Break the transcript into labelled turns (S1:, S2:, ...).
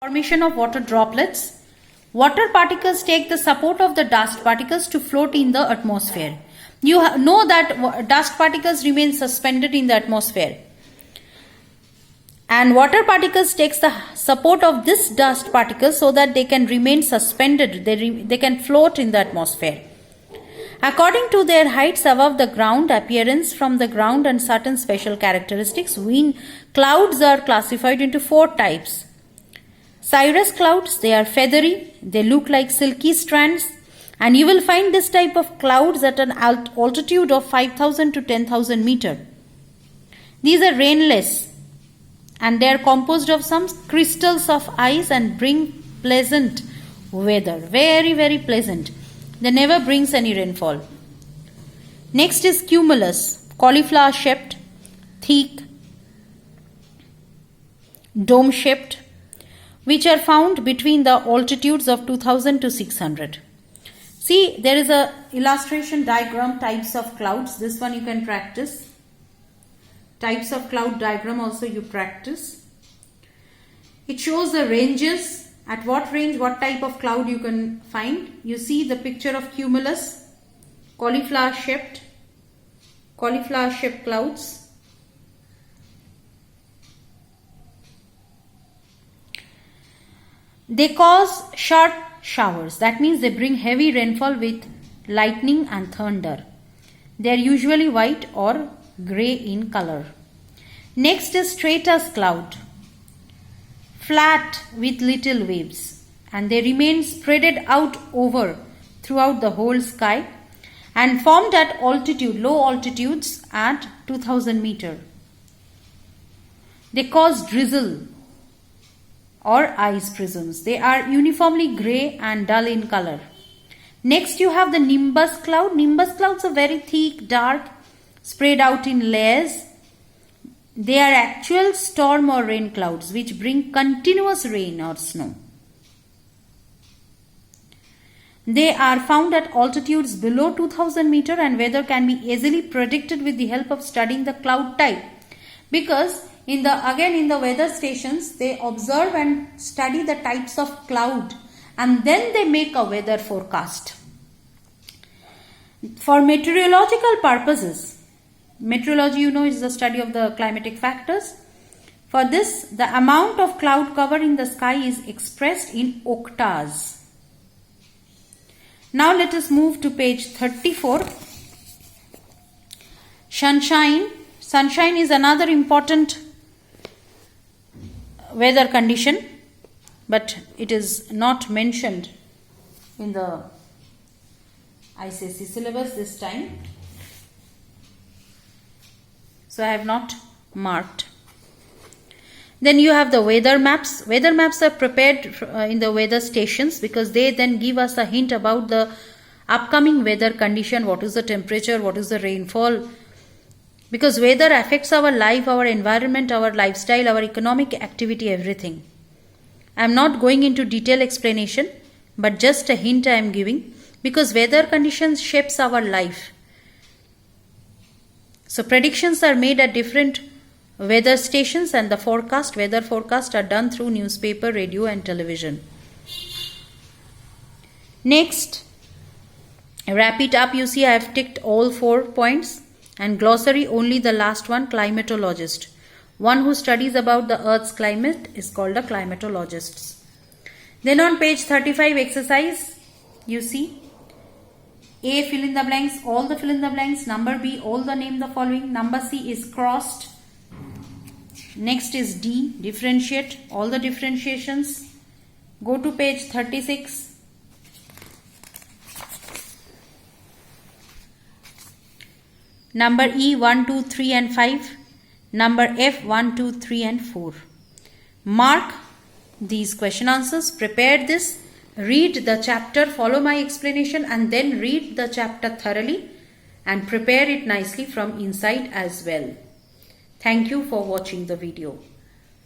S1: Formation of water droplets. Water particles take the support of the dust particles to float in the atmosphere. You know that dust particles remain suspended in the atmosphere. And water particles takes the support of this dust particles so that they can remain suspended. They can float in the atmosphere. According to their heights above the ground, appearance from the ground and certain special characteristics, clouds are classified into 4 types. Cirrus clouds, they are feathery, they look like silky strands, and you will find this type of clouds at an altitude of 5,000 to 10,000 meter. These are rainless and they are composed of some crystals of ice and bring pleasant weather, very, very pleasant. They never brings any rainfall. Next is cumulus, cauliflower shaped, thick, dome shaped, which are found between the altitudes of 2000 to 600. See, there is a illustration diagram, types of clouds. This one you can practice. Types of cloud diagram also you practice. It shows the ranges. At what range, what type of cloud you can find. You see the picture of cumulus, cauliflower shaped clouds. They cause sharp showers. That means they bring heavy rainfall with lightning and thunder. They are usually white or grey in color. Next is stratus cloud. Flat with little waves, and they remain spreaded out over throughout the whole sky and formed at low altitudes at 2000 meter. They cause drizzle or ice prisms. They are uniformly grey and dull in color. Next you have the nimbus cloud. Nimbus clouds are very thick, dark, spread out in layers. They are actual storm or rain clouds which bring continuous rain or snow. They are found at altitudes below 2000 meter and weather can be easily predicted with the help of studying the cloud type. Because in the weather stations they observe and study the types of cloud and then they make a weather forecast. For meteorological purposes, meteorology, is the study of the climatic factors. For this, the amount of cloud cover in the sky is expressed in octaves. Now let us move to page 34. Sunshine. Sunshine is another important weather condition, but it is not mentioned in the ICSE syllabus this time. So I have not marked. Then you have the weather maps. Weather maps are prepared in the weather stations because they then give us a hint about the upcoming weather condition, what is the temperature, what is the rainfall. Because weather affects our life, our environment, our lifestyle, our economic activity, everything. I am not going into detailed explanation, but just a hint I am giving because weather conditions shapes our life. So predictions are made at different weather stations and the weather forecast are done through newspaper, radio and television. Next, wrap it up. You see I have ticked all 4 points and glossary only the last one, climatologist. One who studies about the earth's climate is called a climatologist. Then on page 35 exercise, you see A, fill in the blanks, all the fill in the blanks. Number B, all the name the following. Number C is crossed. Next is D, differentiate, all the differentiations. Go to page 36. Number E, 1, 2, 3 and 5. Number F, 1, 2, 3 and 4. Mark these question answers. Prepare this. Read the chapter, follow my explanation and then read the chapter thoroughly and prepare it nicely from inside as well. Thank you for watching the video.